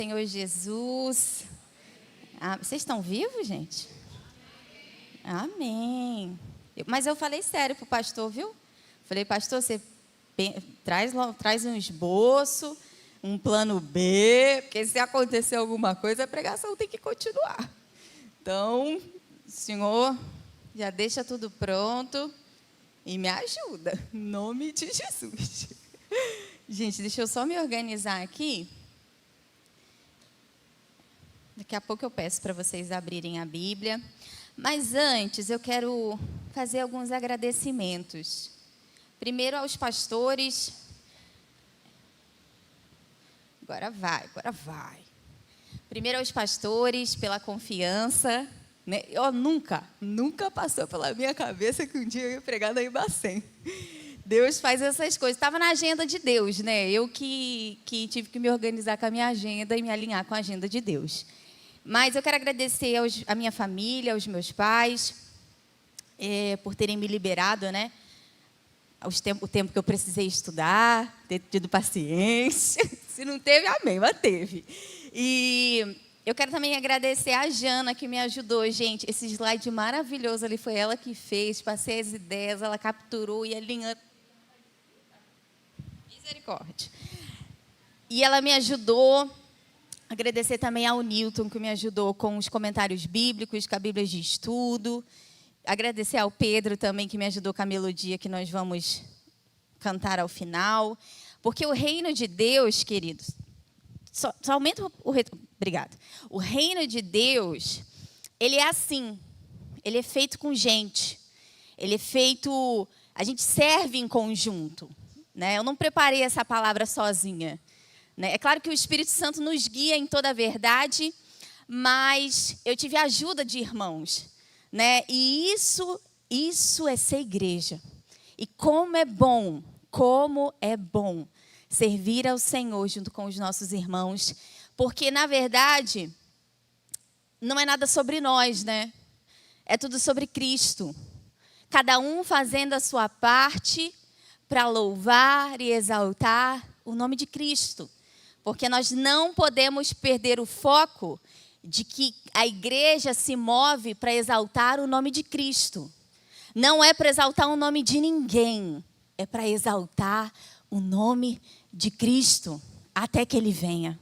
Senhor Jesus. Vocês estão vivos, gente? Amém. Mas eu falei sério pro pastor, viu? Falei, pastor, você traz um esboço, um plano B, porque se acontecer alguma coisa, a pregação tem que continuar. Então, Senhor, já deixa tudo pronto e me ajuda, em nome de Jesus. Gente, deixa eu só me organizar aqui. Daqui a pouco eu peço para vocês abrirem a Bíblia. Mas antes, eu quero fazer alguns agradecimentos. Primeiro aos pastores. Agora vai. Primeiro aos pastores pela confiança. Né? Eu nunca passou pela minha cabeça que um dia eu ia pregar na Ibacem. Deus faz essas coisas. Estava na agenda de Deus, né? Eu que tive que me organizar com a minha agenda e me alinhar com a agenda de Deus. Mas eu quero agradecer à minha família, aos meus pais, por terem me liberado, né? O tempo que eu precisei estudar, ter tido paciência. Se não teve, amém, mas teve. E eu quero também agradecer a Jana, que me ajudou, gente. Esse slide maravilhoso ali foi ela que fez. Passei as ideias, ela capturou e alinhou. Misericórdia. E ela me ajudou. Agradecer também ao Newton, que me ajudou com os comentários bíblicos, com a Bíblia de estudo. Agradecer ao Pedro também, que me ajudou com a melodia que nós vamos cantar ao final. Porque o reino de Deus, queridos, só aumenta o retorno. Obrigada. O reino de Deus, ele é assim. Ele é feito com gente. Ele é feito... A gente serve em conjunto. Né? Eu não preparei essa palavra sozinha. É claro que o Espírito Santo nos guia em toda a verdade, mas eu tive a ajuda de irmãos. Né? E isso é ser igreja. E como é bom servir ao Senhor junto com os nossos irmãos, porque, na verdade, não é nada sobre nós, né? É tudo sobre Cristo. Cada um fazendo a sua parte para louvar e exaltar o nome de Cristo. Porque nós não podemos perder o foco de que a igreja se move para exaltar o nome de Cristo. Não é para exaltar o nome de ninguém, é para exaltar o nome de Cristo até que Ele venha.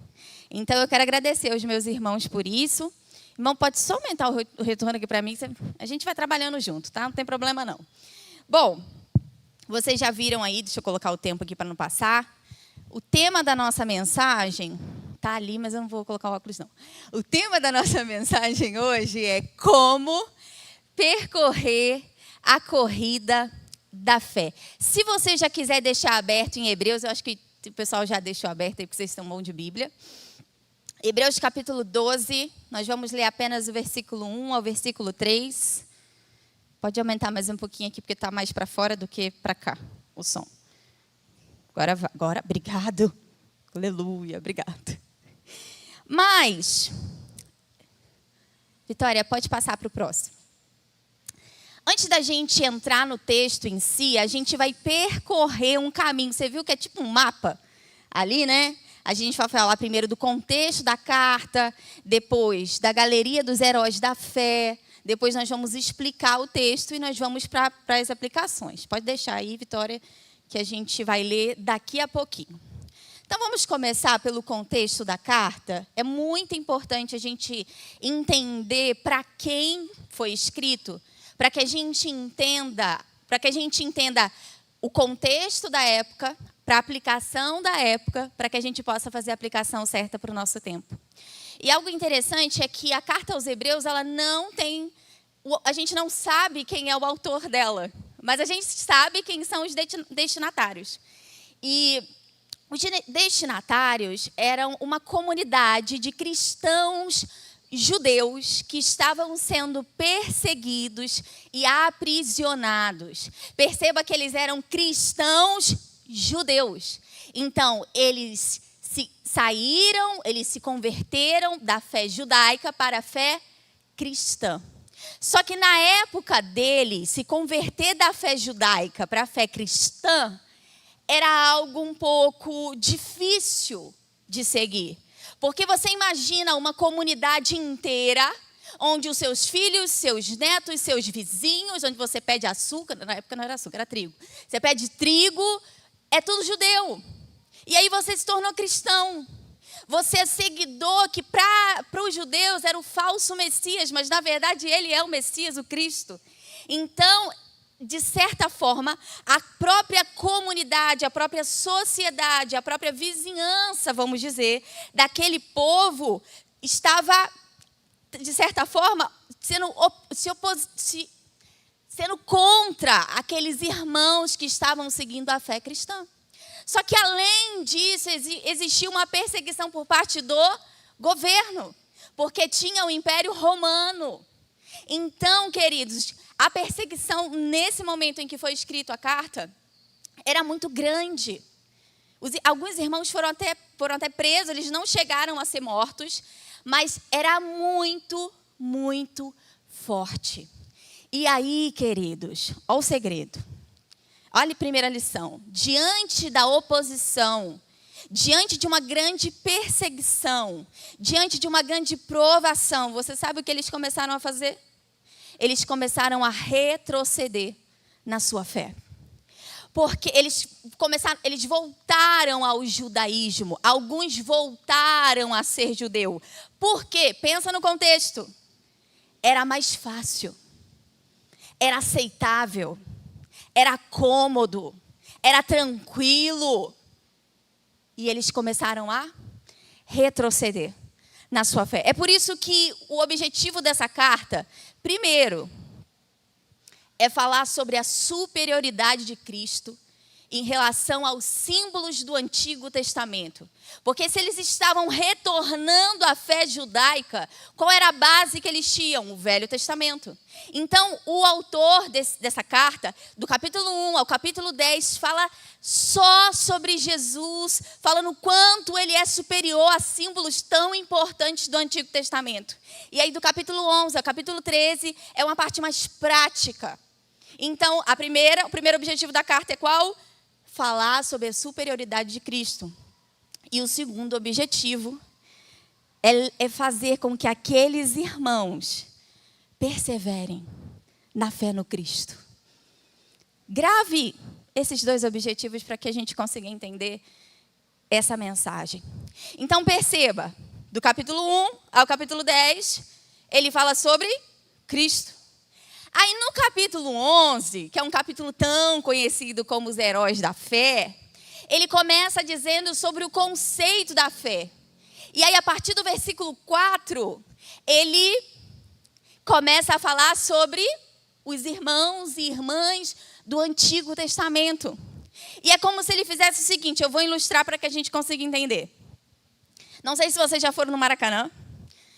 Então eu quero agradecer aos meus irmãos por isso. Irmão, pode só aumentar o retorno aqui para mim, a gente vai trabalhando junto, tá? Não tem problema não. Bom, vocês já viram aí, deixa eu colocar o tempo aqui para não passar. O tema da nossa mensagem, está ali, mas eu não vou colocar o óculos não. O tema da nossa mensagem hoje é como percorrer a corrida da fé. Se você já quiser deixar aberto em Hebreus, eu acho que o pessoal já deixou aberto aí, porque vocês estão bons de Bíblia. Hebreus capítulo 12, nós vamos ler apenas o versículo 1 ao versículo 3. Pode aumentar mais um pouquinho aqui, porque está mais para fora do que para cá, o som. Agora, obrigado. Aleluia, obrigado. Mas, Vitória, pode passar para o próximo. Antes da gente entrar no texto em si, a gente vai percorrer um caminho. Você viu que é tipo um mapa ali, né? A gente vai falar primeiro do contexto da carta, depois da galeria dos heróis da fé, depois nós vamos explicar o texto e nós vamos para as aplicações. Pode deixar aí, Vitória, que a gente vai ler daqui a pouquinho. Então, vamos começar pelo contexto da carta. É muito importante a gente entender para quem foi escrito, para que a gente entenda o contexto da época, para a aplicação da época, para que a gente possa fazer a aplicação certa para o nosso tempo. E algo interessante é que a carta aos Hebreus, ela não tem... A gente não sabe quem é o autor dela, mas a gente sabe quem são os destinatários. E os destinatários eram uma comunidade de cristãos judeus que estavam sendo perseguidos e aprisionados. Perceba que eles eram cristãos judeus. Então, eles se converteram da fé judaica para a fé cristã. Só que na época dele, se converter da fé judaica para a fé cristã era algo um pouco difícil de seguir. Porque você imagina uma comunidade inteira, onde os seus filhos, seus netos, seus vizinhos, onde você pede açúcar, na época não era açúcar, era trigo. Você pede trigo, é tudo judeu. E aí você se tornou cristão. Você é seguidor que para os judeus era o falso Messias, mas na verdade ele é o Messias, o Cristo. Então, de certa forma, a própria comunidade, a própria sociedade, a própria vizinhança, vamos dizer, daquele povo estava, de certa forma, sendo contra aqueles irmãos que estavam seguindo a fé cristã. Só que, além disso, existia uma perseguição por parte do governo, porque tinha o Império Romano. Então, queridos, a perseguição, nesse momento em que foi escrita a carta, era muito grande. Alguns irmãos foram até presos, eles não chegaram a ser mortos, mas era muito, muito forte. E aí, queridos, olha o segredo. Olha a primeira lição. Diante da oposição, diante de uma grande perseguição, diante de uma grande provação, você sabe o que eles começaram a fazer? Eles começaram a retroceder na sua fé. Porque eles voltaram ao judaísmo. Alguns voltaram a ser judeu. Por quê? Pensa no contexto. Era mais fácil. Era aceitável. Era cômodo. Era tranquilo. E eles começaram a retroceder na sua fé. É por isso que o objetivo dessa carta, primeiro, é falar sobre a superioridade de Cristo em relação aos símbolos do Antigo Testamento. Porque se eles estavam retornando à fé judaica, qual era a base que eles tinham? O Velho Testamento. Então, o autor dessa carta, do capítulo 1 ao capítulo 10, fala só sobre Jesus, falando quanto ele é superior a símbolos tão importantes do Antigo Testamento. E aí, do capítulo 11 ao capítulo 13, é uma parte mais prática. Então, o primeiro objetivo da carta é qual? Falar sobre a superioridade de Cristo. E o segundo objetivo é fazer com que aqueles irmãos perseverem na fé no Cristo. Grave esses dois objetivos para que a gente consiga entender essa mensagem. Então, perceba, do capítulo 1 ao capítulo 10, ele fala sobre Cristo. Aí no capítulo 11, que é um capítulo tão conhecido como os heróis da fé, ele começa dizendo sobre o conceito da fé. E aí a partir do versículo 4, ele começa a falar sobre os irmãos e irmãs do Antigo Testamento. E é como se ele fizesse o seguinte, eu vou ilustrar para que a gente consiga entender. Não sei se vocês já foram no Maracanã.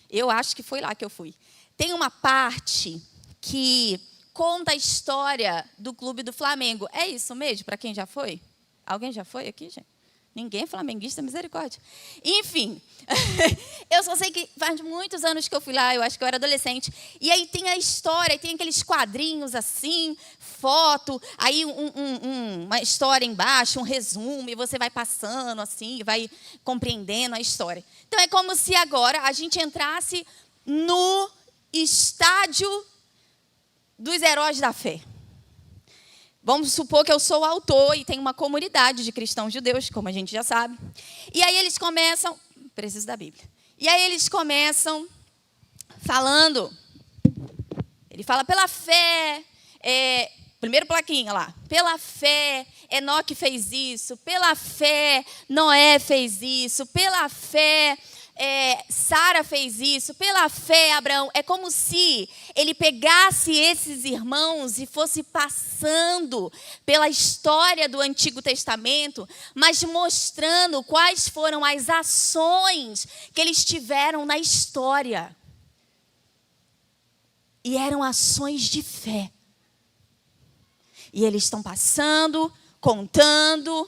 Eu acho que foi lá que eu fui. Tem uma parte que conta a história do Clube do Flamengo. É isso mesmo, para quem já foi? Alguém já foi aqui, gente? Ninguém é flamenguista, misericórdia. Enfim, eu só sei que faz muitos anos que eu fui lá, eu acho que eu era adolescente. E aí tem a história, tem aqueles quadrinhos assim, foto, aí uma história embaixo, um resumo, e você vai passando assim, vai compreendendo a história. Então é como se agora a gente entrasse no estádio dos heróis da fé. Vamos supor que eu sou o autor e tem uma comunidade de cristãos judeus, como a gente já sabe. E aí eles começam... Preciso da Bíblia. E aí eles começam falando... Ele fala, pela fé... primeiro plaquinha lá. Pela fé, Enoque fez isso. Pela fé, Noé fez isso. Pela fé... Sara fez isso, pela fé, Abraão. É como se ele pegasse esses irmãos e fosse passando pela história do Antigo Testamento, mas mostrando quais foram as ações que eles tiveram na história. E eram ações de fé. E eles estão passando, contando.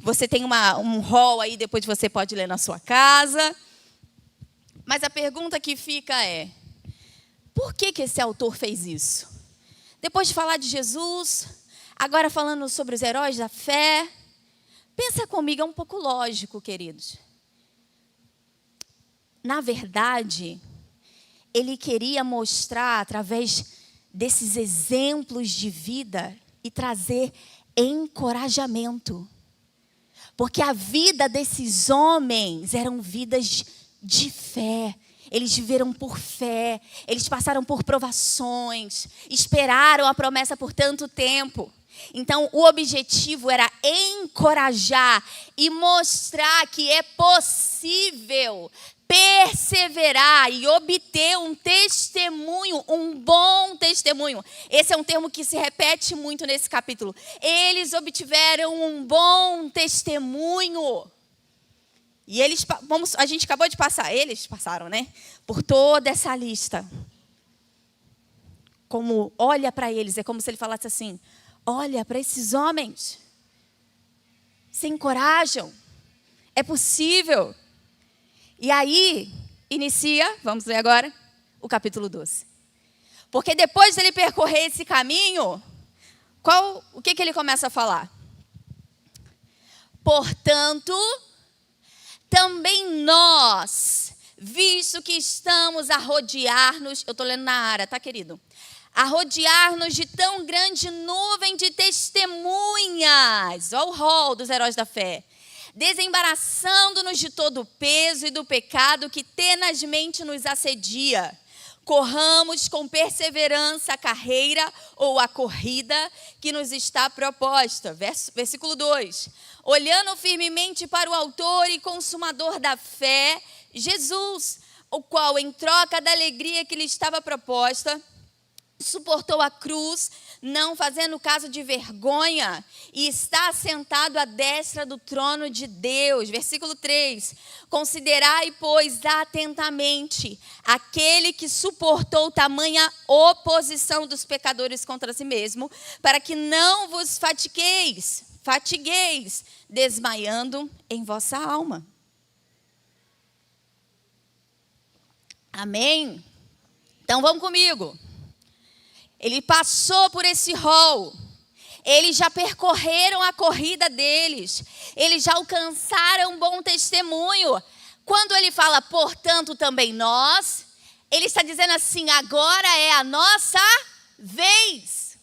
Você tem um rol aí, depois você pode ler na sua casa. Mas a pergunta que fica é, por que esse autor fez isso? Depois de falar de Jesus, agora falando sobre os heróis da fé, pensa comigo, é um pouco lógico, queridos. na verdade, ele queria mostrar através desses exemplos de vida e trazer encorajamento. Porque a vida desses homens eram vidas de fé. Eles viveram por fé, eles passaram por provações, esperaram a promessa por tanto tempo. Então, o objetivo era encorajar e mostrar que é possível perseverar e obter um testemunho, um bom testemunho. Esse é um termo que se repete muito nesse capítulo. Eles obtiveram um bom testemunho. E a gente acabou de passar, eles passaram, né? Por toda essa lista. Como olha para eles, é como se ele falasse assim: olha para esses homens, se encorajam, é possível. E aí, inicia, vamos ler agora, o capítulo 12. Porque depois dele percorrer esse caminho, o que ele começa a falar? Portanto, também nós, visto que estamos a rodear-nos, eu estou lendo na Ara, tá, querido? A rodear-nos de tão grande nuvem de testemunhas. Olha o rol dos heróis da fé. Desembaraçando-nos de todo o peso e do pecado que tenazmente nos assedia. Corramos com perseverança a carreira ou a corrida que nos está proposta. Versículo 2. Olhando firmemente para o autor e consumador da fé, Jesus, o qual, em troca da alegria que lhe estava proposta, suportou a cruz, não fazendo caso de vergonha, e está assentado à destra do trono de Deus. Versículo 3. Considerai, pois, atentamente aquele que suportou tamanha oposição dos pecadores contra si mesmo, para que não vos fatigueis, desmaiando em vossa alma. Amém? Então vamos comigo. Ele passou por esse rol. Eles já percorreram a corrida deles. Eles já alcançaram um bom testemunho. Quando ele fala, portanto, também nós, ele está dizendo assim, agora é a nossa vez.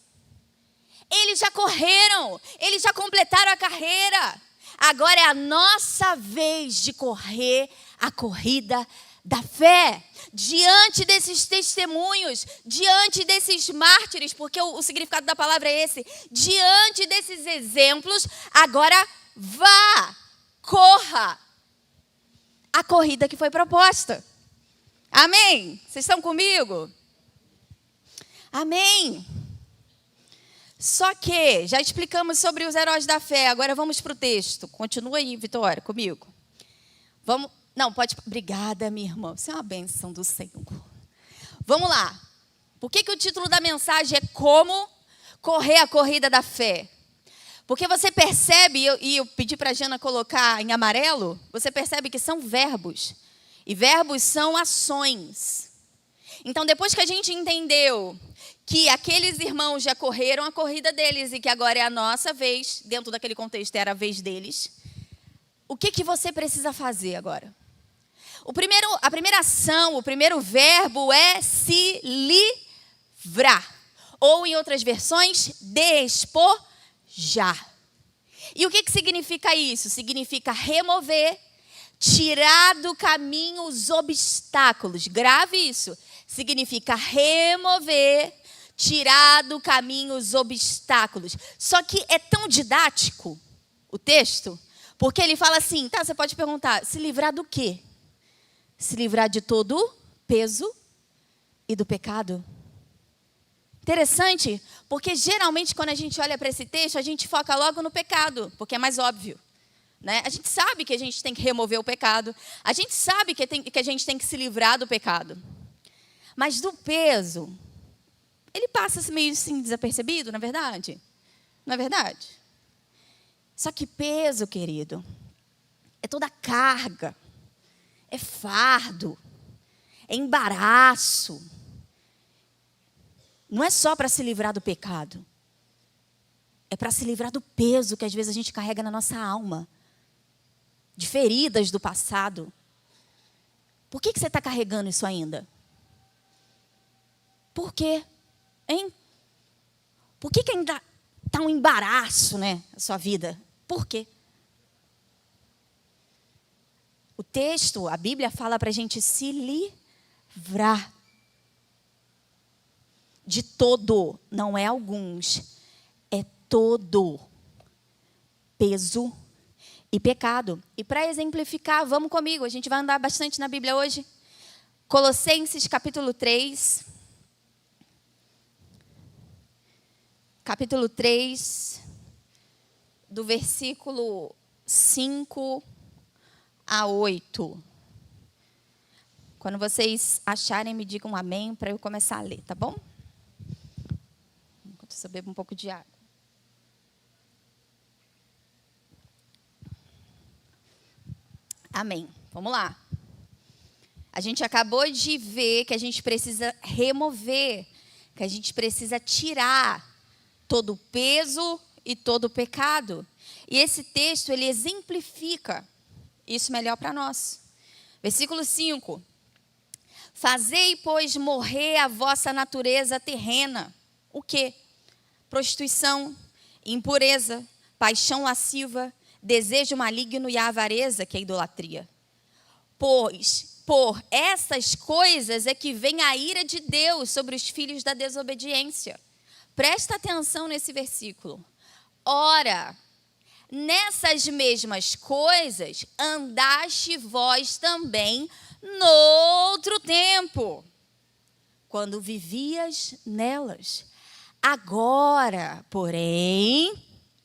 Eles já correram, eles já completaram a carreira. Agora é a nossa vez de correr a corrida da fé. Diante desses testemunhos, diante desses mártires, porque o significado da palavra é esse, diante desses exemplos, agora vá, corra a corrida que foi proposta. Amém? Vocês estão comigo? Amém. Só que já explicamos sobre os heróis da fé, agora vamos para o texto. Continua aí, Vitória, comigo. Vamos. Não, pode. Obrigada, minha irmã. Você é uma bênção do Senhor. Vamos lá. Por que o título da mensagem é Como Correr a Corrida da Fé? Porque você percebe, e eu pedi para a Jana colocar em amarelo, você percebe que são verbos. E verbos são ações. Então, depois que a gente entendeu que aqueles irmãos já correram a corrida deles e que agora é a nossa vez, dentro daquele contexto era a vez deles, o que você precisa fazer agora? A primeira ação, o primeiro verbo é se livrar. Ou, em outras versões, despojar. E o que significa isso? Significa remover, tirar do caminho os obstáculos. Grave isso. Significa remover, tirar do caminho os obstáculos. Só que é tão didático o texto, porque ele fala assim, tá, você pode perguntar, se livrar do quê? Se livrar de todo o peso e do pecado. Interessante, porque geralmente quando a gente olha para esse texto, a gente foca logo no pecado, porque é mais óbvio. Né? A gente sabe que a gente tem que remover o pecado, a gente sabe que a gente tem que se livrar do pecado. Mas do peso, ele passa meio assim desapercebido, na verdade? Não é verdade? Só que peso, querido, é toda carga, é fardo, é embaraço. Não é só para se livrar do pecado. É para se livrar do peso que às vezes a gente carrega na nossa alma. De feridas do passado. Por que você está carregando isso ainda? Por quê? Hein? Por que ainda está um embaraço, né, a sua vida? Por quê? O texto, a Bíblia fala para a gente se livrar de todo, não é alguns, é todo peso e pecado. E para exemplificar, vamos comigo, a gente vai andar bastante na Bíblia hoje. Colossenses capítulo 3. Capítulo 3, do versículo 5 a 8. Quando vocês acharem, me digam amém para eu começar a ler, tá bom? Enquanto eu bebo um pouco de água. Amém. Vamos lá. A gente acabou de ver que a gente precisa remover, que a gente precisa tirar todo o peso e todo o pecado. E esse texto, ele exemplifica isso melhor para nós. Versículo 5. Fazei, pois, morrer a vossa natureza terrena. O quê? Prostituição, impureza, paixão lasciva, desejo maligno e a avareza, que é a idolatria. Pois por essas coisas é que vem a ira de Deus sobre os filhos da desobediência. Presta atenção nesse versículo. Ora, nessas mesmas coisas andaste vós também noutro tempo, quando vivias nelas. Agora, porém,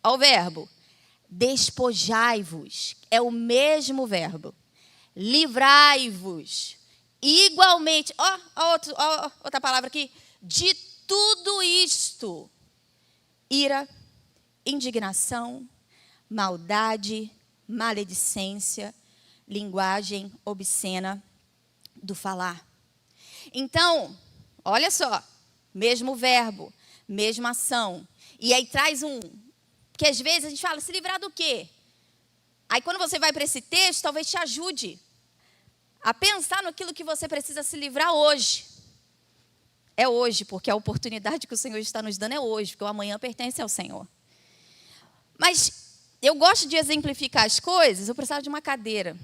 ó o verbo, despojai-vos, é o mesmo verbo. Livrai-vos igualmente, outra palavra aqui, de tudo isto: ira, indignação, maldade, maledicência, linguagem obscena do falar. Então, olha só, mesmo verbo, mesma ação. E aí traz que às vezes a gente fala, se livrar do quê? Aí quando você vai para esse texto, talvez te ajude a pensar naquilo que você precisa se livrar hoje. É hoje, porque a oportunidade que o Senhor está nos dando é hoje, porque o amanhã pertence ao Senhor. Mas eu gosto de exemplificar as coisas, eu precisava de uma cadeira.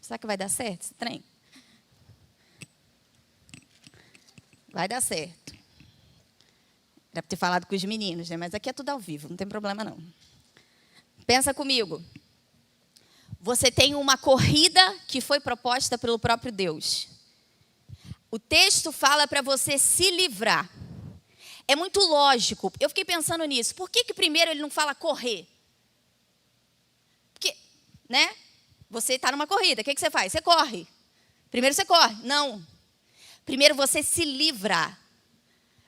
Será que vai dar certo esse trem? Vai dar certo. Era para ter falado com os meninos, né? Mas aqui é tudo ao vivo, não tem problema não. Pensa comigo. Você tem uma corrida que foi proposta pelo próprio Deus. O texto fala para você se livrar. É muito lógico. Eu fiquei pensando nisso. Por que primeiro ele não fala correr? Porque, né? Você está numa corrida. O que você faz? Você corre. Primeiro você corre. Não. Primeiro você se livra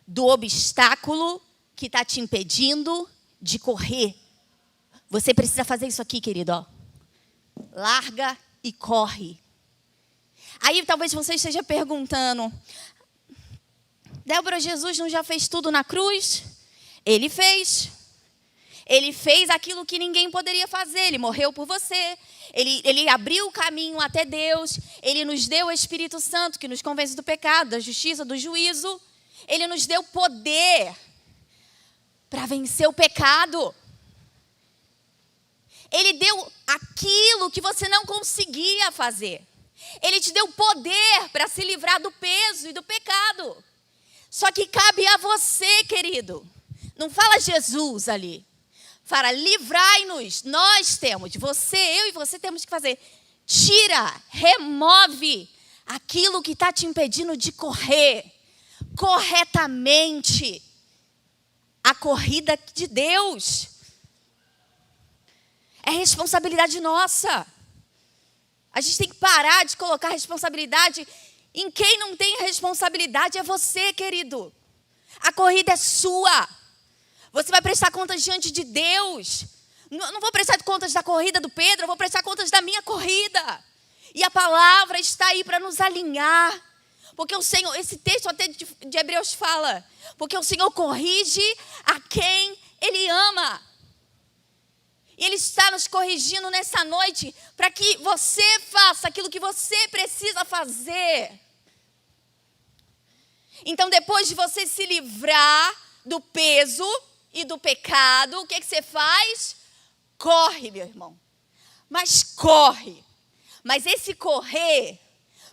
do obstáculo que está te impedindo de correr. Você precisa fazer isso aqui, querido. Ó. Larga e corre. Aí talvez você esteja perguntando, Débora, Jesus não já fez tudo na cruz? Ele fez. Ele fez aquilo que ninguém poderia fazer. Ele morreu por você. Ele abriu o caminho até Deus. Ele nos deu o Espírito Santo, que nos convence do pecado, da justiça, do juízo. Ele nos deu poder para vencer o pecado. Ele deu aquilo que você não conseguia fazer. Ele te deu poder para se livrar do peso e do pecado. Só que cabe a você, querido. Não fala Jesus ali. Fala, livrai-nos. Nós temos, você, eu e você temos que fazer. Tira, remove aquilo que está te impedindo de correr corretamente a corrida de Deus. É responsabilidade nossa. A gente tem que parar de colocar responsabilidade em quem não tem responsabilidade. É você, querido. A corrida é sua. Você vai prestar contas diante de Deus. Não vou prestar contas da corrida do Pedro, eu vou prestar contas da minha corrida. E a palavra está aí para nos alinhar. Porque o Senhor, esse texto até de Hebreus fala, porque o Senhor corrige a quem Ele ama. E Ele está nos corrigindo nessa noite para que você faça aquilo que você precisa fazer. Então, depois de você se livrar do peso e do pecado, o que você faz? Corre, meu irmão. Mas corre. Mas esse correr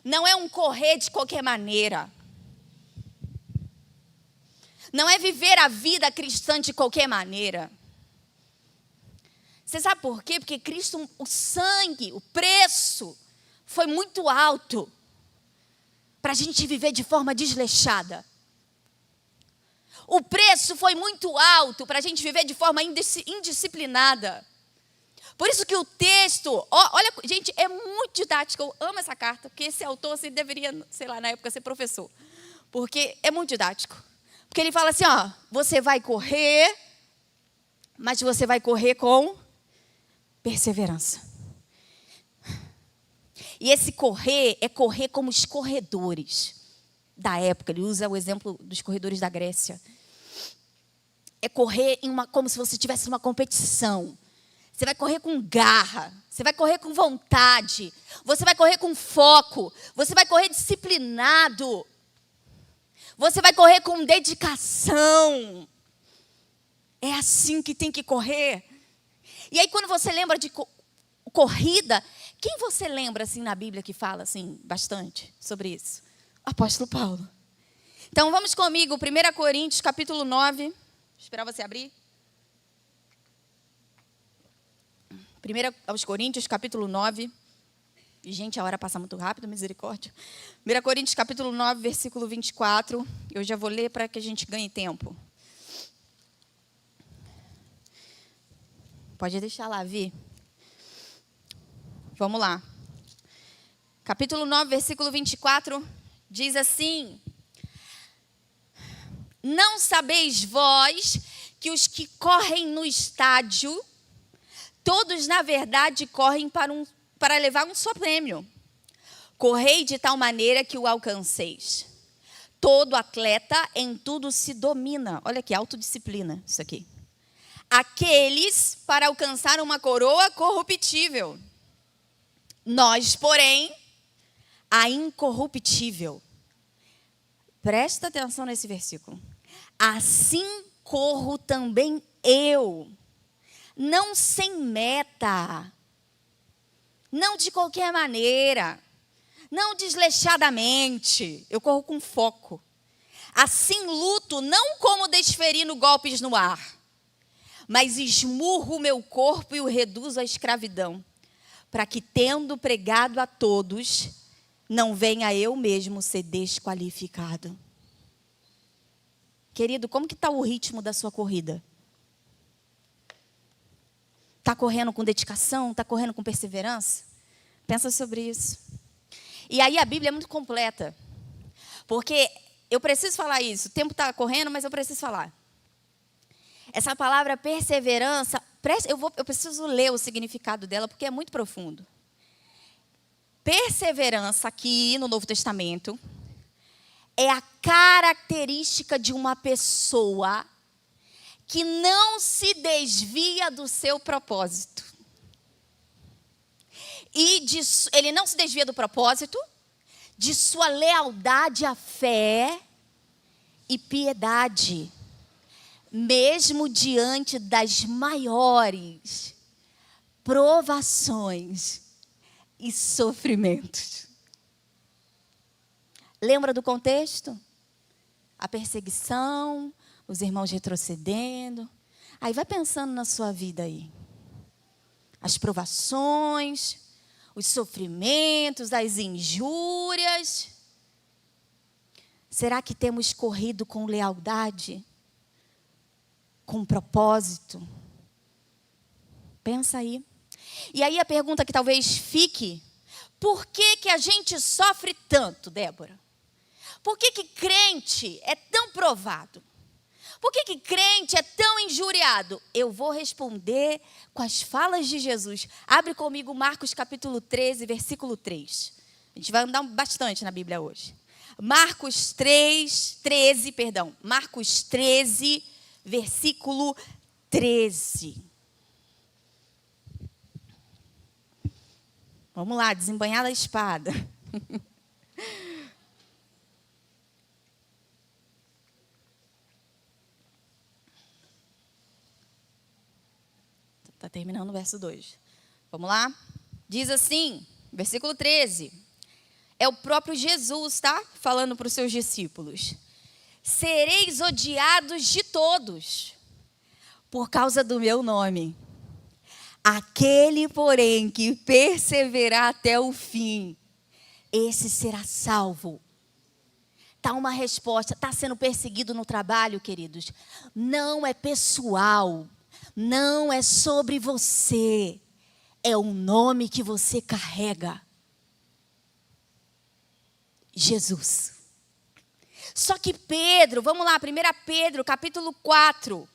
não é um correr de qualquer maneira. Não é viver a vida cristã de qualquer maneira. Você sabe por quê? Porque Cristo, o sangue, o preço, foi muito alto para a gente viver de forma desleixada. O preço foi muito alto para a gente viver de forma indisciplinada. Por isso que o texto, olha, gente, é muito didático. Eu amo essa carta, porque esse autor assim, deveria, sei lá, na época ser professor. Porque é muito didático. Porque ele fala assim, você vai correr, mas você vai correr com perseverança. E esse correr é correr como os corredores da época. Ele usa o exemplo dos corredores da Grécia. É correr como se você estivesse numa competição. Você vai correr com garra, você vai correr com vontade, você vai correr com foco, você vai correr disciplinado, você vai correr com dedicação. É assim que tem que correr. E aí quando você lembra de corrida, quem você lembra assim na Bíblia que fala assim bastante sobre isso? O apóstolo Paulo. Então vamos comigo, 1 Coríntios capítulo 9. Vou esperar você abrir. 1 aos Coríntios, capítulo 9. E, gente, a hora passa muito rápido, misericórdia. 1 Coríntios, capítulo 9, versículo 24. Eu já vou ler para que a gente ganhe tempo. Pode deixar lá, Vi. Vamos lá. Capítulo 9, versículo 24, diz assim: Não sabeis vós que os que correm no estádio, todos, na verdade, correm para levar um só prêmio. Correi de tal maneira que o alcanceis. Todo atleta em tudo se domina. Olha que autodisciplina isso aqui. Aqueles para alcançar uma coroa corruptível. Nós, porém, a incorruptível. Presta atenção nesse versículo. Assim corro também eu. Não sem meta, não de qualquer maneira, não desleixadamente, eu corro com foco. Assim luto, não como desferindo golpes no ar, mas esmurro o meu corpo e o reduzo à escravidão, para que, tendo pregado a todos, não venha eu mesmo ser desqualificado. Querido, como que está o ritmo da sua corrida? Está correndo com dedicação? Está correndo com perseverança? Pensa sobre isso. E aí a Bíblia é muito completa. Porque eu preciso falar isso. O tempo está correndo, mas eu preciso falar. Essa palavra perseverança, eu preciso ler o significado dela, porque é muito profundo. Perseverança aqui no Novo Testamento é a característica de uma pessoa que não se desvia do seu propósito. Ele não se desvia do propósito, de sua lealdade à fé e piedade, mesmo diante das maiores provações e sofrimentos. Lembra do contexto? A perseguição, os irmãos retrocedendo. Aí vai pensando na sua vida aí. As provações, os sofrimentos, as injúrias. Será que temos corrido com lealdade? Com propósito? Pensa aí. E aí a pergunta que talvez fique: por que a gente sofre tanto, Débora? Por que crente é tão provado? Por que crente é tão injuriado? Eu vou responder com as falas de Jesus. Abre comigo Marcos capítulo 13, versículo 3. A gente vai andar bastante na Bíblia hoje. Marcos 13, versículo 13. Vamos lá, desembanhar a espada. Está terminando o verso 2. Vamos lá? Diz assim, versículo 13. É o próprio Jesus, tá? Falando para os seus discípulos. Sereis odiados de todos, por causa do meu nome. Aquele, porém, que perseverar até o fim, esse será salvo. Está uma resposta. Está sendo perseguido no trabalho, queridos? Não é pessoal. Não é sobre você. É o nome que você carrega. Jesus. Só que Pedro, vamos lá, 1 Pedro, capítulo 4.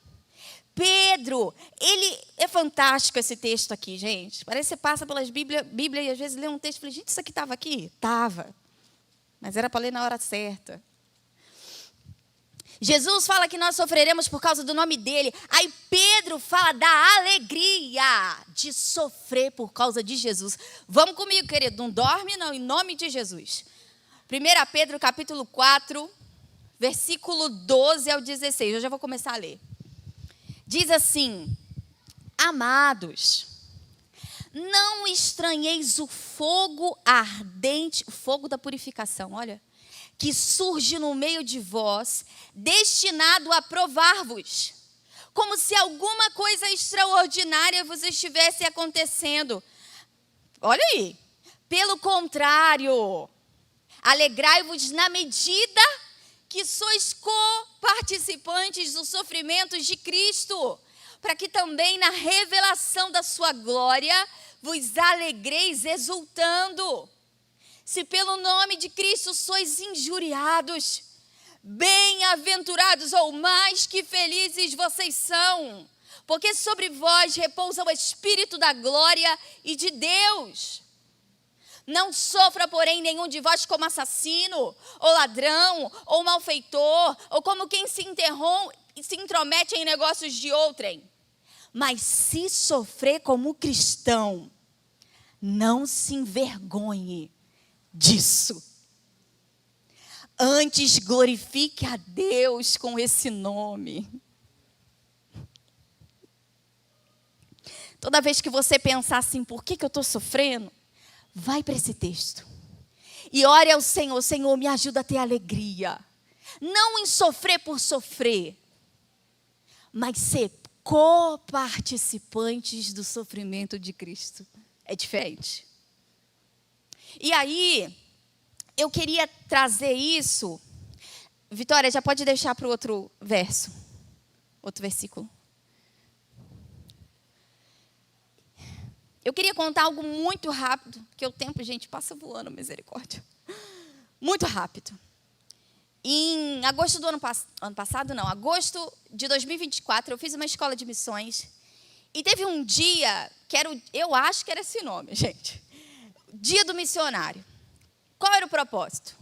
Pedro, ele é fantástico esse texto aqui, gente. Parece que você passa pelas Bíblia e às vezes lê um texto e fala, gente, isso aqui estava aqui? Estava. Mas era para ler na hora certa. Jesus fala que nós sofreremos por causa do nome dele. Aí Pedro fala da alegria de sofrer por causa de Jesus. Vamos comigo, querido, não dorme não, em nome de Jesus. 1 Pedro capítulo 4, versículo 12 ao 16. Eu já vou começar a ler. Diz assim: amados, não estranheis o fogo ardente, o fogo da purificação, olha, que surge no meio de vós, destinado a provar-vos, como se alguma coisa extraordinária vos estivesse acontecendo. Olha aí. Pelo contrário, alegrai-vos na medida que sois co-participantes dos sofrimentos de Cristo, para que também na revelação da sua glória vos alegreis exultando. Se pelo nome de Cristo sois injuriados, bem-aventurados ou mais que felizes vocês são, porque sobre vós repousa o Espírito da glória e de Deus. Não sofra, porém, nenhum de vós como assassino, ou ladrão, ou malfeitor, ou como quem se intromete em negócios de outrem. Mas se sofrer como cristão, não se envergonhe disso. Antes glorifique a Deus com esse nome. Toda vez que você pensar assim, por que eu estou sofrendo? Vai para esse texto. E ore ao Senhor, Senhor, me ajuda a ter alegria. Não em sofrer por sofrer, mas ser co-participantes do sofrimento de Cristo. É diferente. E aí, eu queria trazer isso. Vitória, já pode deixar para o outro verso. Outro versículo. Eu queria contar algo muito rápido, porque o tempo, gente, passa voando, misericórdia. Muito rápido. Em agosto do ano passado, agosto de 2024, eu fiz uma escola de missões. E teve um dia, eu acho que era esse nome, gente. Dia do missionário. Qual era o propósito?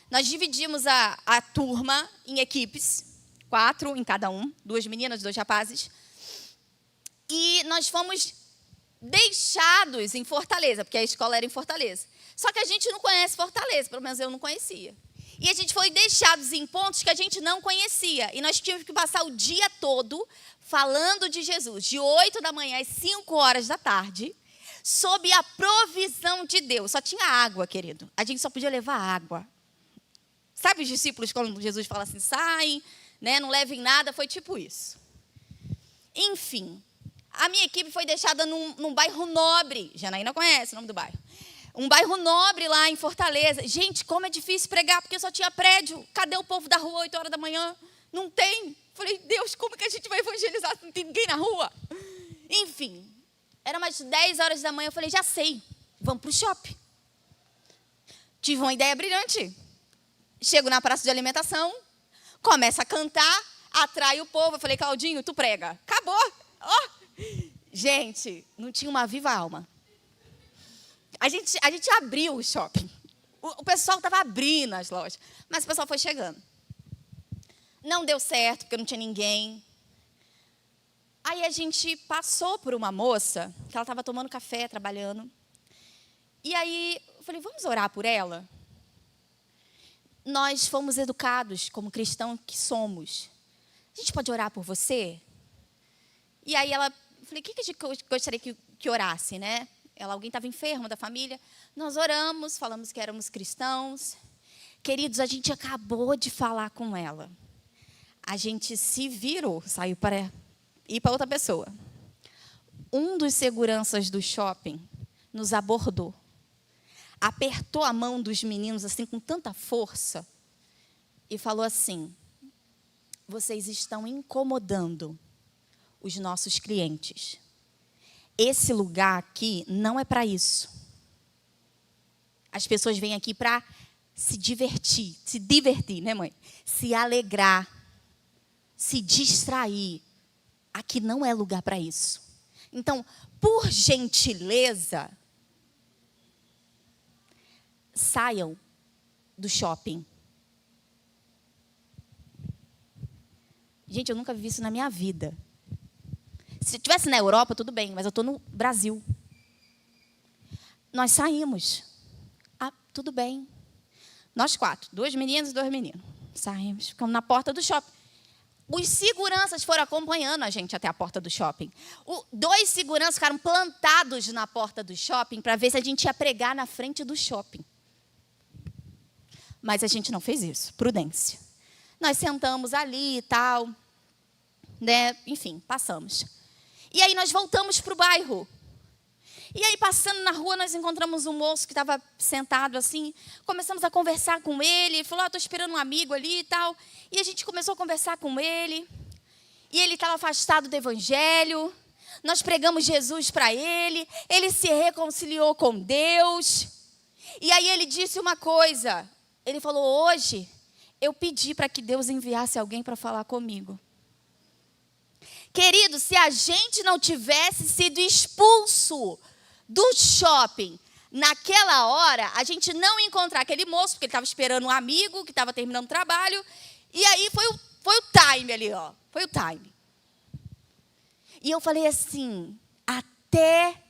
Nós dividimos a turma em equipes, 4 em cada um, 2 meninas, 2 rapazes. E nós fomos deixados em Fortaleza, porque a escola era em Fortaleza. Só que a gente não conhece Fortaleza, pelo menos eu não conhecia. E a gente foi deixados em pontos que a gente não conhecia. E nós tínhamos que passar o dia todo falando de Jesus, de 8 da manhã às 5 horas da tarde, sob a provisão de Deus. Só tinha água, querido. A gente só podia levar água. Sabe os discípulos, quando Jesus fala assim, saem, né, não levem nada, foi tipo isso. Enfim, a minha equipe foi deixada num bairro nobre. Janaína conhece o nome do bairro. Um bairro nobre lá em Fortaleza. Gente, como é difícil pregar, porque só tinha prédio. Cadê o povo da rua 8 horas da manhã? Não tem. Falei, Deus, como que a gente vai evangelizar se não tem ninguém na rua? Enfim, era umas 10 horas da manhã. Eu falei, já sei, vamos para o shopping. Tive uma ideia brilhante. Chego na praça de alimentação, começo a cantar, atrai o povo. Eu falei, Claudinho, tu prega. Acabou. Oh. Gente, não tinha uma viva alma. A gente abriu o shopping. O pessoal estava abrindo as lojas. Mas o pessoal foi chegando. Não deu certo, porque não tinha ninguém. Aí a gente passou por uma moça, que ela estava tomando café, trabalhando. E aí, eu falei, vamos orar por ela? Nós fomos educados como cristãos que somos. A gente pode orar por você? E aí ela, eu falei, o que a gente gostaria que orasse, né? Alguém estava enfermo da família. Nós oramos, falamos que éramos cristãos. Queridos, a gente acabou de falar com ela. A gente se virou, saiu para ir para outra pessoa. Um dos seguranças do shopping nos abordou. Apertou a mão dos meninos assim com tanta força e falou assim: vocês estão incomodando os nossos clientes. Esse lugar aqui não é para isso. As pessoas vêm aqui para se divertir, né, mãe? Se alegrar, se distrair. Aqui não é lugar para isso. Então, por gentileza, saiam do shopping. Gente, eu nunca vivi isso na minha vida. Se eu estivesse na Europa, tudo bem, mas eu estou no Brasil. Nós saímos. Ah, tudo bem. Nós 4, 2 meninas e 2 meninos. Saímos, ficamos na porta do shopping. Os seguranças foram acompanhando a gente até a porta do shopping. 2 seguranças ficaram plantados na porta do shopping para ver se a gente ia pregar na frente do shopping. Mas a gente não fez isso, prudência. Nós sentamos ali e tal, né? Enfim, passamos. E aí nós voltamos para o bairro. E aí, passando na rua, nós encontramos um moço que estava sentado assim. Começamos a conversar com ele. Ele falou, estou esperando um amigo ali e tal. E a gente começou a conversar com ele. E ele estava afastado do evangelho. Nós pregamos Jesus para ele. Ele se reconciliou com Deus. E aí ele disse uma coisa. Ele falou, hoje eu pedi para que Deus enviasse alguém para falar comigo. Querido, se a gente não tivesse sido expulso do shopping naquela hora, a gente não ia encontrar aquele moço, porque ele estava esperando um amigo que estava terminando o trabalho. E aí foi o time ali, ó. Foi o time. E eu falei assim, até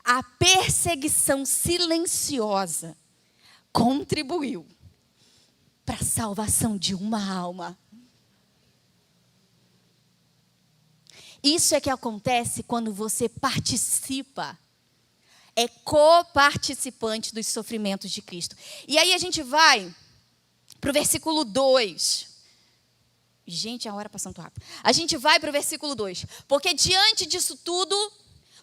a perseguição silenciosa contribuiu para a salvação de uma alma. Isso é que acontece quando você participa, é coparticipante dos sofrimentos de Cristo. E aí a gente vai para o versículo 2. Gente, a hora passa muito rápido. A gente vai para o versículo 2. Porque diante disso tudo,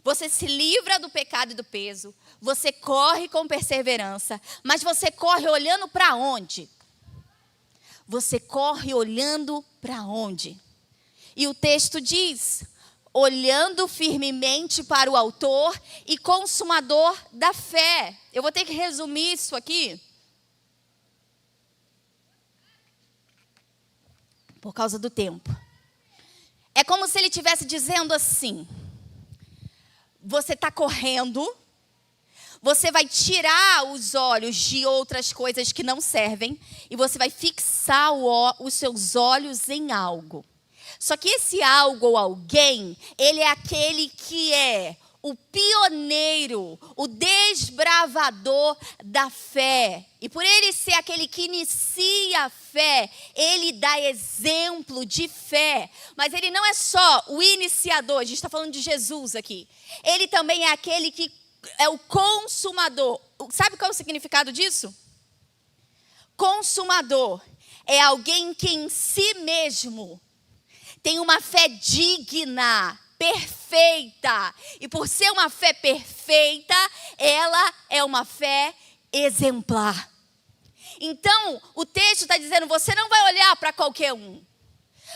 você se livra do pecado e do peso, você corre com perseverança, mas você corre olhando para onde? Você corre olhando para onde? E o texto diz, olhando firmemente para o autor e consumador da fé. Eu vou ter que resumir isso aqui. Por causa do tempo. É como se ele estivesse dizendo assim, você está correndo, você vai tirar os olhos de outras coisas que não servem e você vai fixar os seus olhos em algo. Só que esse algo ou alguém, ele é aquele que é o pioneiro, o desbravador da fé. E por ele ser aquele que inicia a fé, ele dá exemplo de fé. Mas ele não é só o iniciador, a gente está falando de Jesus aqui. Ele também é aquele que é o consumador. Sabe qual é o significado disso? Consumador é alguém que em si mesmo tem uma fé digna, perfeita. E por ser uma fé perfeita, ela é uma fé exemplar. Então, o texto está dizendo, você não vai olhar para qualquer um.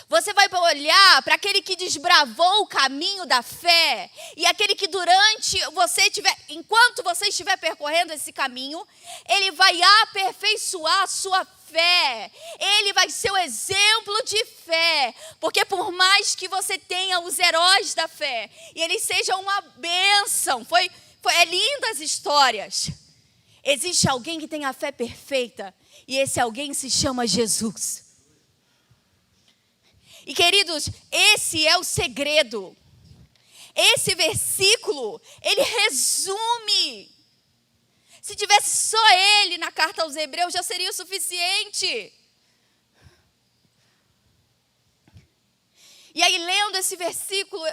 Você vai olhar para aquele que desbravou o caminho da fé. E aquele que enquanto você estiver percorrendo esse caminho, ele vai aperfeiçoar a sua fé. Ele vai ser o exemplo de fé. Porque por mais que você tenha os heróis da fé, e eles sejam uma bênção, é linda as histórias. Existe alguém que tem a fé perfeita, e esse alguém se chama Jesus. E queridos, esse é o segredo. Esse versículo, ele resume Se tivesse só ele na carta aos Hebreus, já seria o suficiente. E aí, lendo esse versículo,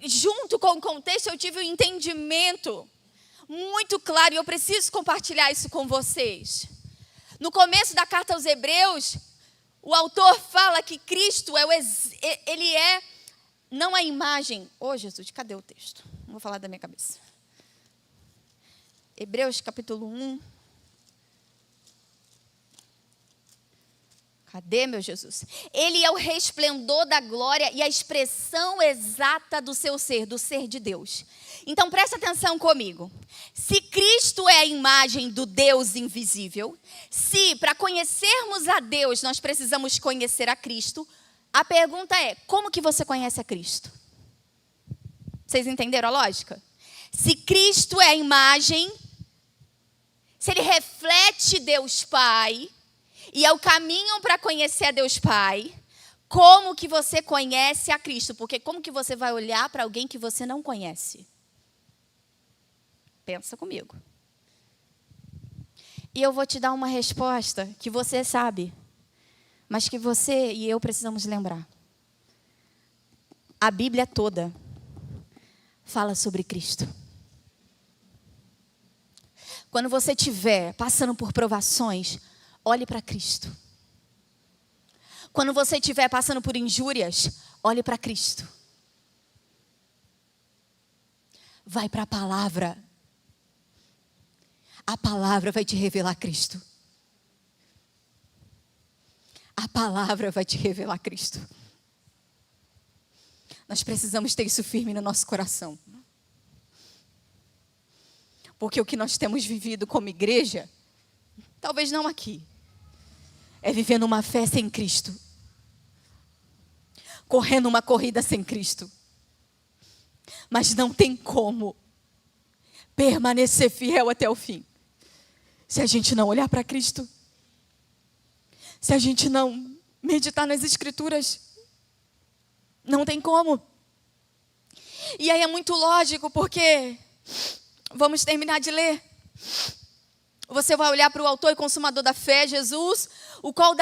junto com o contexto, eu tive um entendimento muito claro, e eu preciso compartilhar isso com vocês. No começo da carta aos Hebreus, o autor fala que Cristo ele é não a imagem. Ô, Jesus, cadê o texto? Não vou falar da minha cabeça. Hebreus capítulo 1. Cadê, meu Jesus? Ele é o resplendor da glória e a expressão exata do seu ser, do ser de Deus. Então, presta atenção comigo. Se Cristo é a imagem do Deus invisível, se para conhecermos a Deus nós precisamos conhecer a Cristo, a pergunta é, como que você conhece a Cristo? Vocês entenderam a lógica? Se Cristo é a imagem, se ele reflete Deus Pai, e é o caminho para conhecer a Deus Pai, como que você conhece a Cristo? Porque como que você vai olhar para alguém que você não conhece? Pensa comigo. E eu vou te dar uma resposta que você sabe, mas que você e eu precisamos lembrar. A Bíblia toda fala sobre Cristo. Quando você estiver passando por provações, olhe para Cristo. Quando você estiver passando por injúrias, olhe para Cristo. Vai para a palavra. A palavra vai te revelar Cristo. A palavra vai te revelar Cristo. Nós precisamos ter isso firme no nosso coração. Porque o que nós temos vivido como igreja, talvez não aqui, é vivendo uma fé sem Cristo. Correndo uma corrida sem Cristo. Mas não tem como permanecer fiel até o fim se a gente não olhar para Cristo. Se a gente não meditar nas Escrituras. Não tem como. E aí é muito lógico, porque vamos terminar de ler. Você vai olhar para o autor e consumador da fé, Jesus, o qual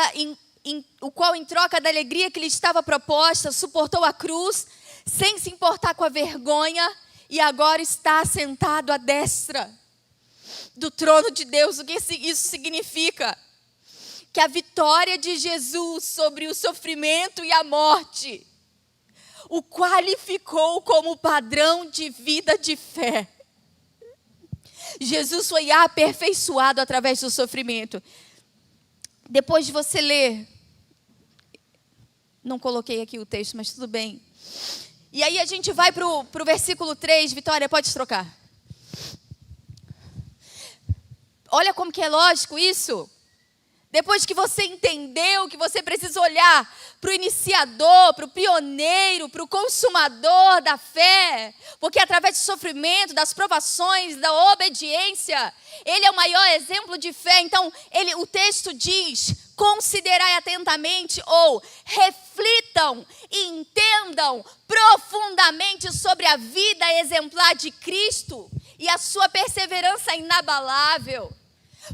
em troca da alegria que lhe estava proposta, suportou a cruz, sem se importar com a vergonha, e agora está sentado à destra do trono de Deus. O que isso significa? Que a vitória de Jesus sobre o sofrimento e a morte o qualificou como padrão de vida de fé. Jesus foi aperfeiçoado através do sofrimento. Depois de você ler, não coloquei aqui o texto, mas tudo bem. E aí a gente vai para o versículo 3, Vitória, pode trocar. Olha como que é lógico isso. Depois que você entendeu que você precisa olhar para o iniciador, para o pioneiro, para o consumador da fé, porque através do sofrimento, das provações, da obediência, ele é o maior exemplo de fé. Então, o texto diz, considerai atentamente ou reflitam e entendam profundamente sobre a vida exemplar de Cristo e a sua perseverança inabalável.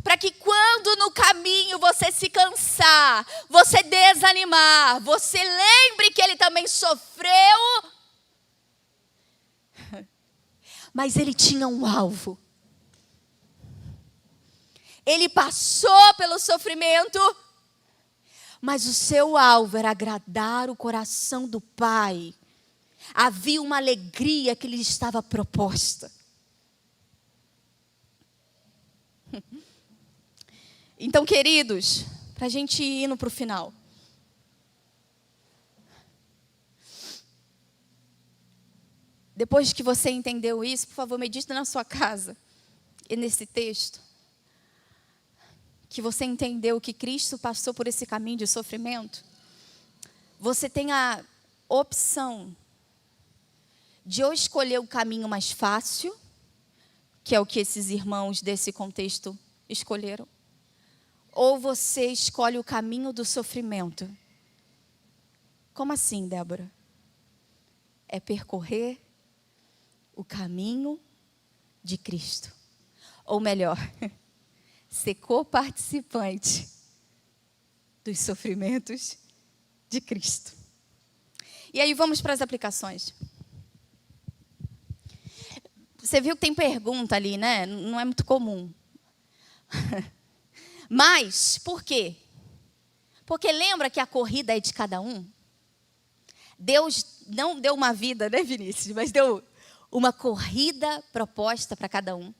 Para que quando no caminho você se cansar, você desanimar, você lembre que ele também sofreu. Mas ele tinha um alvo. Ele passou pelo sofrimento, mas o seu alvo era agradar o coração do Pai. Havia uma alegria que lhe estava proposta. Então, queridos, para a gente ir indo para o final. Depois que você entendeu isso, por favor, medite na sua casa e nesse texto. Que você entendeu que Cristo passou por esse caminho de sofrimento. Você tem a opção de ou escolher o caminho mais fácil, que é o que esses irmãos desse contexto escolheram, ou você escolhe o caminho do sofrimento. Como assim, Débora? É percorrer o caminho de Cristo. Ou melhor, ser coparticipante dos sofrimentos de Cristo. E aí vamos para as aplicações. Você viu que tem pergunta ali, né? Não é muito comum. Mas, por quê? Porque lembra que a corrida é de cada um? Deus não deu uma vida, né, Vinícius? Mas deu uma corrida proposta para cada um.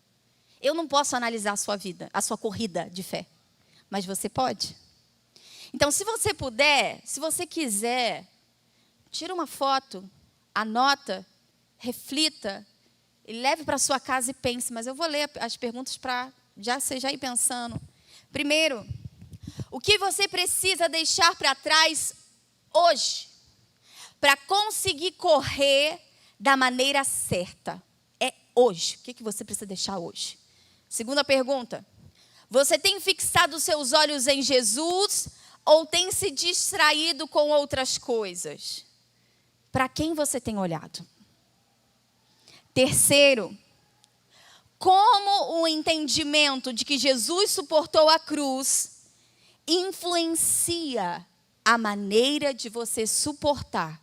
Eu não posso analisar a sua vida, a sua corrida de fé. Mas você pode. Então, se você puder, se você quiser, tira uma foto, anota, reflita, e leve para sua casa e pense. Mas eu vou ler as perguntas para você já ir pensando. Primeiro, o que você precisa deixar para trás hoje para conseguir correr da maneira certa? É hoje. O que você precisa deixar hoje? Segunda pergunta, você tem fixado os seus olhos em Jesus ou tem se distraído com outras coisas? Para quem você tem olhado? Terceiro, como o entendimento de que Jesus suportou a cruz influencia a maneira de você suportar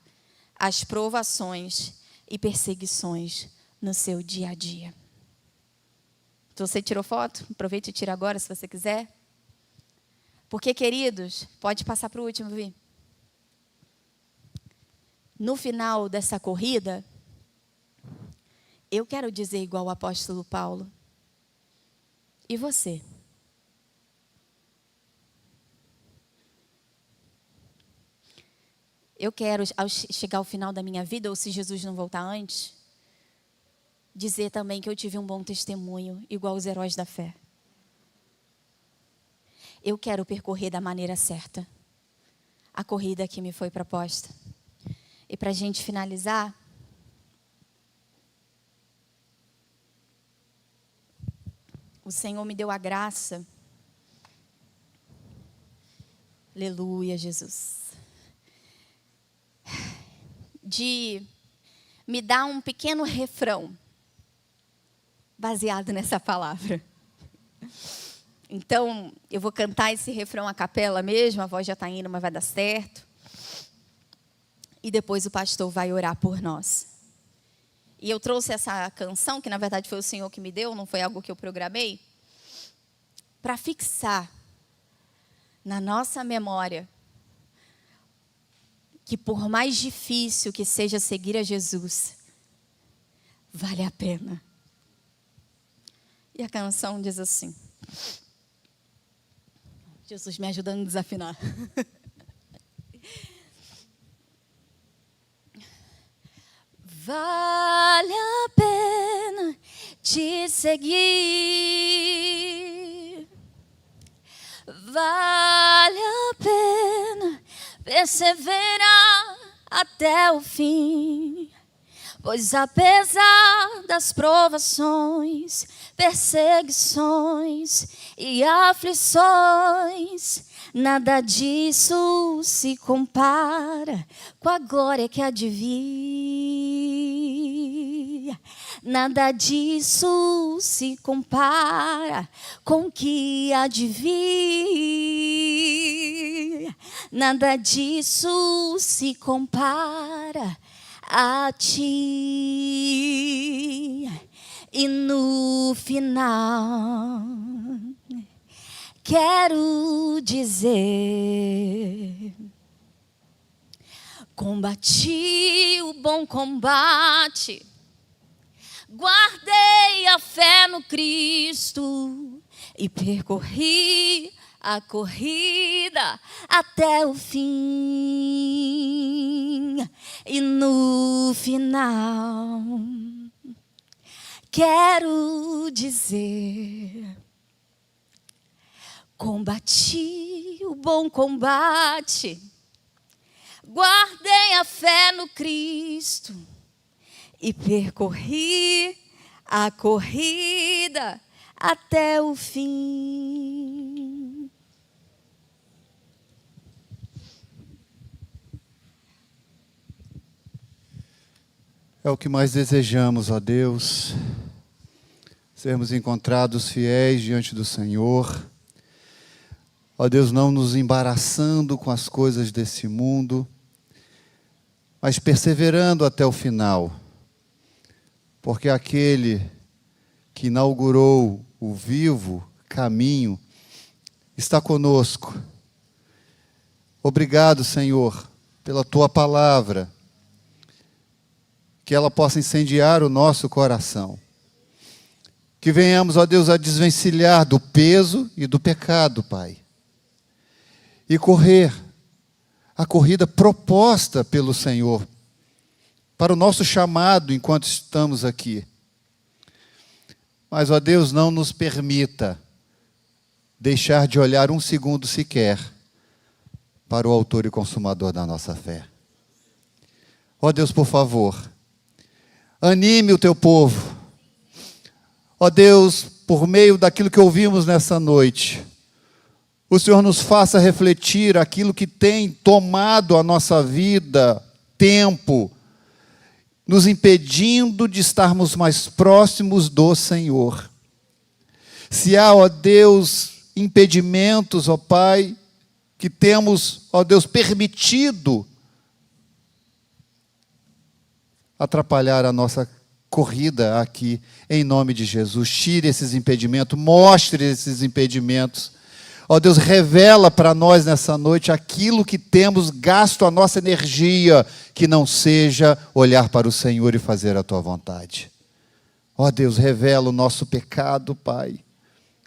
as provações e perseguições no seu dia a dia? Se você tirou foto, aproveite e tira agora se você quiser. Porque, queridos, pode passar para o último, Vi. No final dessa corrida, eu quero dizer igual o apóstolo Paulo. E você? Eu quero, ao chegar ao final da minha vida, ou se Jesus não voltar antes, dizer também que eu tive um bom testemunho, igual os heróis da fé. Eu quero percorrer da maneira certa a corrida que me foi proposta. E para a gente finalizar, o Senhor me deu a graça, aleluia, Jesus, de me dar um pequeno refrão baseado nessa palavra. Então, eu vou cantar esse refrão a capela mesmo, a voz já está indo, mas vai dar certo. E depois o pastor vai orar por nós. E eu trouxe essa canção, que na verdade foi o Senhor que me deu, não foi algo que eu programei, para fixar na nossa memória que por mais difícil que seja seguir a Jesus, vale a pena. E a canção diz assim. Jesus me ajudando a desafinar. Vale a pena te seguir. Vale a pena perseverar até o fim. Pois apesar das provações, perseguições e aflições, nada disso se compara com a glória que há de vir. Nada disso se compara com o que há de vir. Nada disso se compara a ti. E no final quero dizer: combati o bom combate, guardei a fé no Cristo e percorri a corrida até o fim. E no final quero dizer: combati o bom combate, guardei a fé no Cristo e percorri a corrida até o fim. É o que mais desejamos, ó Deus. sermos encontrados fiéis diante do Senhor. Ó Deus, não nos embaraçando com as coisas desse mundo, mas perseverando até o final, porque aquele que inaugurou o vivo caminho está conosco. Obrigado, Senhor, pela Tua palavra, que ela possa incendiar o nosso coração. Que venhamos, ó Deus, a desvencilhar do peso e do pecado, Pai, e correr a corrida proposta pelo Senhor, para o nosso chamado enquanto estamos aqui. Mas, ó Deus, não nos permita deixar de olhar um segundo sequer para o autor e consumador da nossa fé. Ó Deus, por favor, anime o teu povo. Ó Deus, por meio daquilo que ouvimos nessa noite, o Senhor nos faça refletir aquilo que tem tomado a nossa vida, tempo, nos impedindo de estarmos mais próximos do Senhor. Se há, ó Deus, impedimentos, ó Pai, que temos, ó Deus, permitido atrapalhar a nossa corrida aqui, em nome de Jesus, tire esses impedimentos, mostre esses impedimentos. Ó Deus, revela para nós nessa noite aquilo que temos gasto a nossa energia, que não seja olhar para o Senhor e fazer a Tua vontade. Ó Deus, revela o nosso pecado, Pai.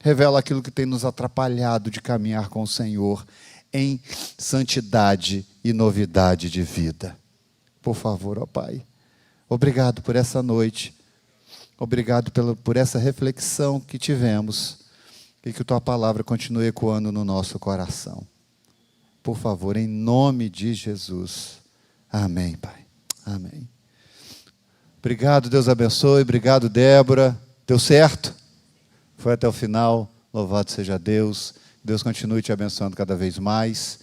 Revela aquilo que tem nos atrapalhado de caminhar com o Senhor em santidade e novidade de vida. Por favor, ó Pai. Obrigado por essa noite. Obrigado por essa reflexão que tivemos. E que Tua palavra continue ecoando no nosso coração. Por favor, em nome de Jesus. Amém, Pai. Amém. Obrigado, Deus abençoe. Obrigado, Débora. Deu certo? Foi até o final. Louvado seja Deus. Deus continue te abençoando cada vez mais.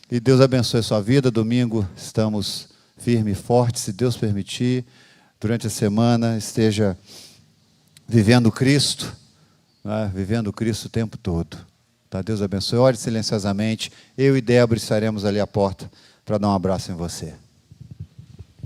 E Deus abençoe a sua vida. Domingo estamos firmes e fortes, se Deus permitir. Durante a semana esteja vivendo Cristo. Vivendo Cristo o tempo todo. Tá? Deus abençoe. Ore silenciosamente. Eu e Débora estaremos ali à porta para dar um abraço em você.